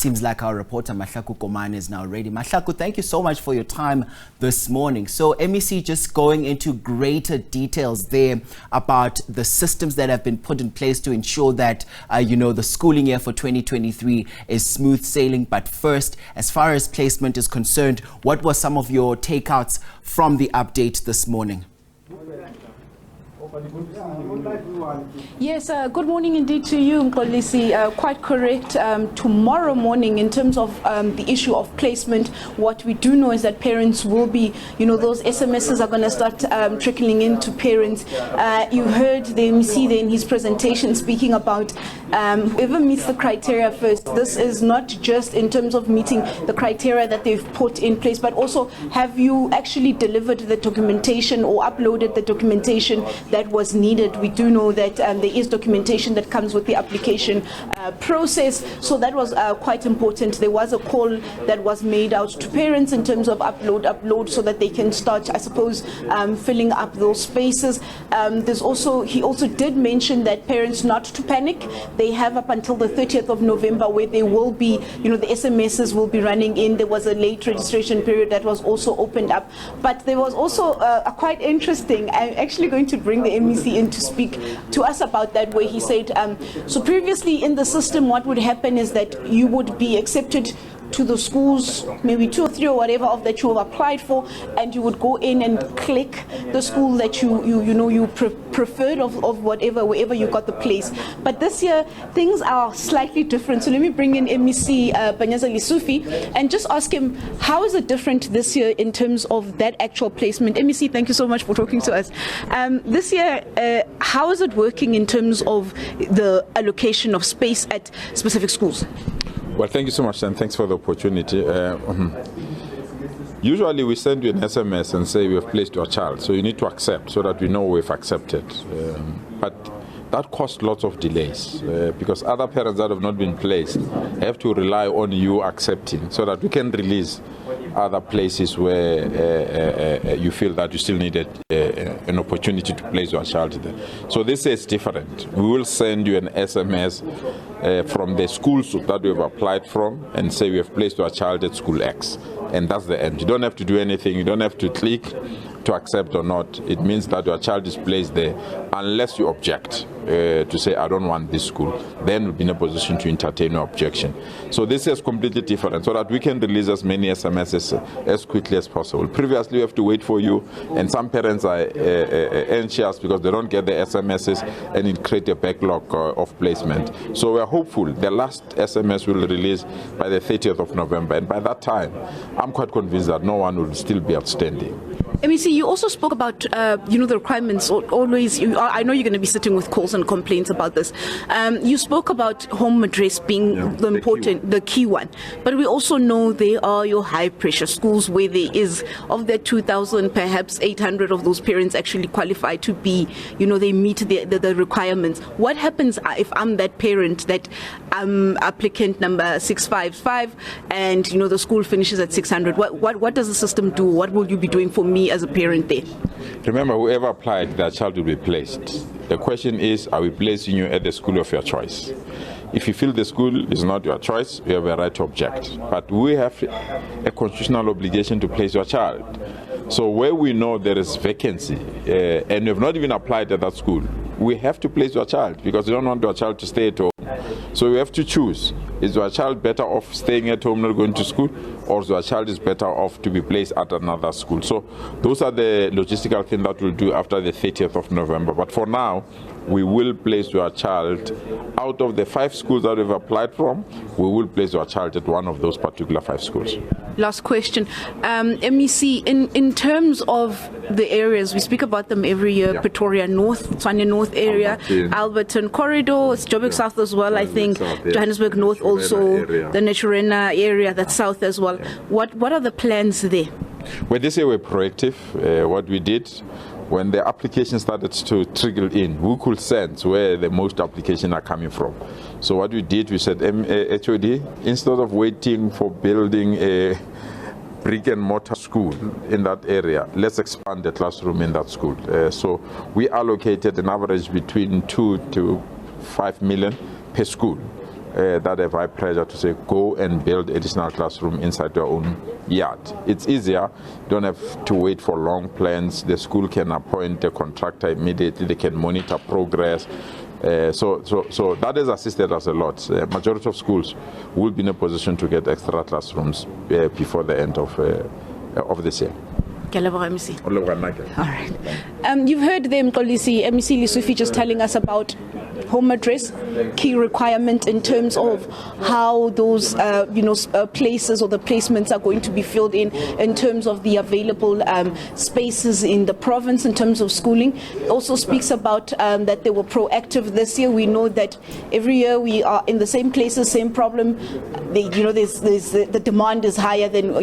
seems like our reporter Mahlaku Komane is now ready. Mahlaku, thank you so much for your time this morning. So MEC just going into greater details there about the systems that have been put in place to ensure that, the schooling year for 2023 is smooth sailing. But first, as far as placement is concerned, what were some of your takeouts from the update this morning? Yes, good morning indeed to you, Mkolisi. Quite correct. Tomorrow morning, in terms of the issue of placement, what we do know is that parents will be, those SMSs are going to start trickling into parents. You heard the MEC there in his presentation speaking about whoever meets the criteria first. This is not just in terms of meeting the criteria that they've put in place, but also have you actually delivered the documentation or uploaded the documentation that was needed. We do know that there is documentation that comes with the application process, so that was quite important. There was a call that was made out to parents in terms of upload so that they can start, I suppose, filling up those spaces. He also did mention that parents not to panic. They have up until the 30th of November where they will be, the SMSs will be running in. There was a late registration period that was also opened up, but there was also a quite interesting, I'm actually going to bring the MEC in to speak to us about that, where he said, so previously in the system what would happen is that you would be accepted to the schools, maybe 2 or 3 or whatever of that you have applied for, and you would go in and click the school that you preferred of wherever you got the place. But this year things are slightly different. So let me bring in MEC Panyaza Lesufi and just ask him, how is it different this year in terms of that actual placement? MEC, thank you so much for talking to us. This year, how is it working in terms of the allocation of space at specific schools? Well, thank you so much, and thanks for the opportunity. Usually we send you an SMS and say we have placed your child, so you need to accept so that we know we've accepted. But that costs lots of delays because other parents that have not been placed have to rely on you accepting so that we can release other places where you feel that you still needed an opportunity to place your child there. So this is different. We will send you an SMS from the schools that we've applied from and say we have placed your child at school X. And that's the end. You don't have to do anything. You don't have to click to accept or not. It means that your child is placed there unless you object to say, I don't want this school. Then we'll be in a position to entertain your objection. So this is completely different so that we can release as many SMSs as quickly as possible. Previously, we have to wait for you, and some parents are anxious because they don't get the SMSs, and it creates a backlog of placement. So we're hopeful the last SMS will release by the 30th of November, and by that time, I'm quite convinced that no one will still be outstanding. MEC, you also spoke about, the requirements. Always, I know you're going to be sitting with calls and complaints about this. You spoke about home address being the key one. But we also know there are your high-pressure schools where there is, of the 2,000, perhaps 800 of those parents actually qualify to be, they meet the requirements. What happens if I'm that parent, that applicant number 655, and, the school finishes at 600? What does the system do? What will you be doing for me as a parent there? Remember, whoever applied, their child will be placed. The question is, are we placing you at the school of your choice? If you feel the school is not your choice, you have a right to object. But we have a constitutional obligation to place your child. So where we know there is vacancy, and you have not even applied at that school, we have to place your child because we don't want your child to stay at home. So we have to choose. Is your child better off staying at home, not going to school, or is your child is better off to be placed at another school? So those are the logistical things that we'll do after the 30th of November. But for now, we will place your child out of the 5 schools that we've applied from. We will place your child at one of those particular 5 schools. Last question. MEC, in terms of the areas, we speak about them every year, Pretoria North, Tshwane North area, Alberton Corridor, it's Joburg South as well, I think, Johannesburg North also, the Naturena area, that's south as well. What are the plans there? Well, this year we're proactive. What we did, when the applications started to trickle in, we could sense where the most applications are coming from. So what we did, we said, HOD, instead of waiting for building a brick and mortar school in that area, let's expand the classroom in that school. So we allocated an average between 2 to 5 million per school. that have high pressure to say go and build additional classroom inside your own yard. It's easier. You don't have to wait for long plans. The school can appoint a contractor immediately. They can monitor progress. So that has assisted us a lot. Majority of schools will be in a position to get extra classrooms before the end of this year. All right. You've heard them, MEC Lesufi, just telling us about home address, key requirement in terms of how those places or the placements are going to be filled in terms of the available spaces in the province in terms of schooling. Also speaks about that they were proactive this year. We know that every year we are in the same places, same problem. The demand is higher than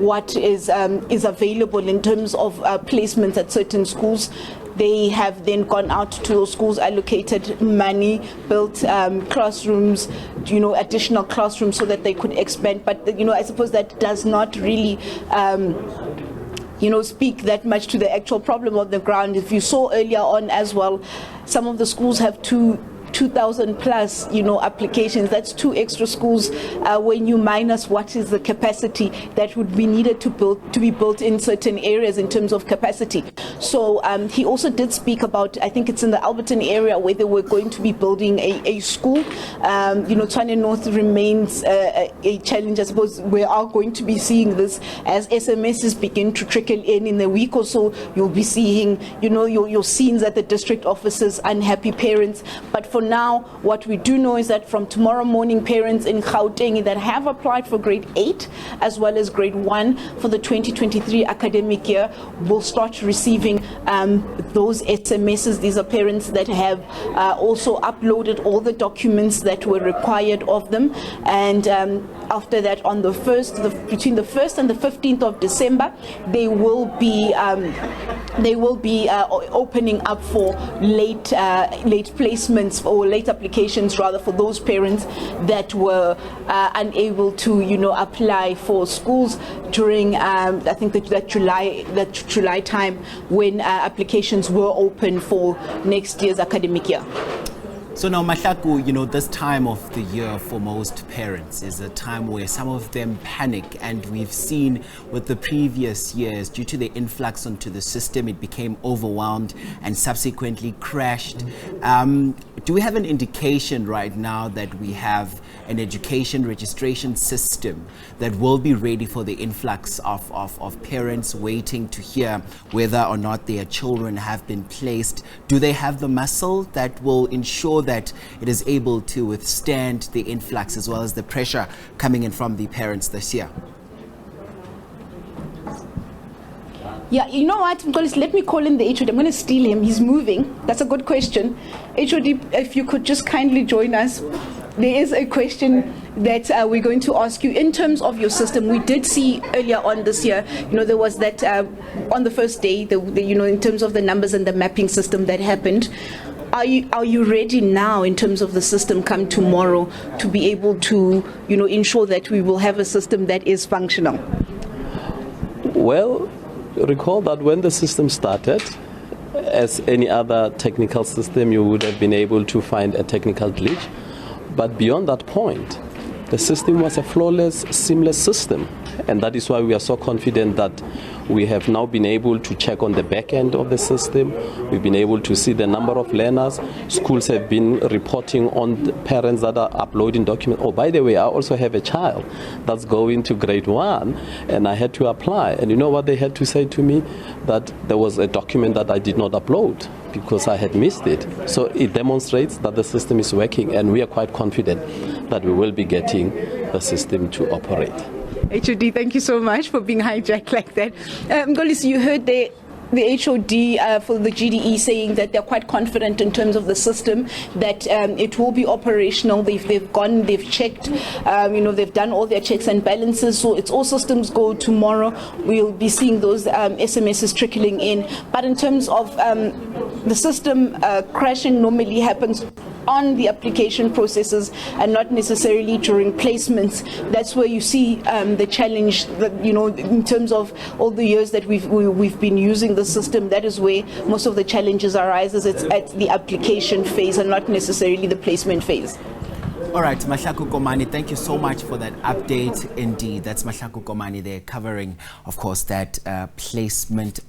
what is available in terms of placements at certain schools. They have then gone out to those schools, allocated money, built classrooms, additional classrooms so that they could expand. But I suppose that does not really speak that much to the actual problem on the ground. If you saw earlier on as well, some of the schools have 2,000 plus applications. That's 2 extra schools when you minus what is the capacity that would be needed to be built in certain areas in terms of capacity. So he also did speak about, I think it's in the Alberton area, where they were going to be building a school. Tshwane North remains a challenge. I suppose we are going to be seeing this as SMSs begin to trickle in the week or so. You'll be seeing your scenes at the district offices, unhappy parents. But for now, what we do know is that from tomorrow morning, parents in Gauteng that have applied for grade 8 as well as grade 1 for the 2023 academic year will start receiving those SMSs. These are parents that have also uploaded all the documents that were required of them, and after that, on the between the 1st and the 15th of December, they will be opening up for late placements or late applications rather for those parents that were unable to apply for schools during I think that July time when applications were open for next year's academic year. So now, Mahlaku, this time of the year for most parents is a time where some of them panic, and we've seen with the previous years, due to the influx onto the system, it became overwhelmed and subsequently crashed. Do we have an indication right now that we have an education registration system that will be ready for the influx of parents waiting to hear whether or not their children have been placed? Do they have the muscle that will ensure that it is able to withstand the influx as well as the pressure coming in from the parents this year? Yeah, you know what, let me call in the HOD. I'm going to steal him. He's moving. That's a good question. HOD, if you could just kindly join us. There is a question that we're going to ask you in terms of your system. We did see earlier on this year, there was that on the first day, in terms of the numbers and the mapping system that happened. Are you ready now in terms of the system come tomorrow to be able to, ensure that we will have a system that is functional? Well, recall that when the system started, as any other technical system, you would have been able to find a technical glitch. But beyond that point, the system was a flawless, seamless system. And that is why we are so confident that we have now been able to check on the back end of the system. We've been able to see the number of learners. Schools have been reporting on the parents that are uploading documents. Oh, by the way, I also have a child that's going to grade 1, and I had to apply. And you know what they had to say to me? That there was a document that I did not upload because I had missed it. So it demonstrates that the system is working, and we are quite confident that we will be getting the system to operate. HOD, thank you so much for being hijacked like that. Mgolisi, you heard the HOD for the GDE saying that they're quite confident in terms of the system, that it will be operational. They've checked, they've done all their checks and balances. So it's all systems go tomorrow. We'll be seeing those SMSs trickling in. But in terms of the system crashing normally happens on the application processes and not necessarily during placements. That's where you see the challenge that, in terms of all the years that we've been using the system, that is where most of the challenges arises. It's at the application phase and not necessarily the placement phase. All right, Mahlaku Komani, thank you so much for that update. Indeed, that's Mahlaku Komani there covering, of course, that placement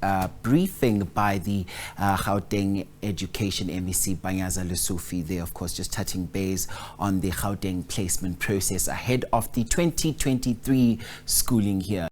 briefing by the Gauteng Education MEC Panyaza Lesufi there, of course, just touching base on the Gauteng placement process ahead of the 2023 schooling year.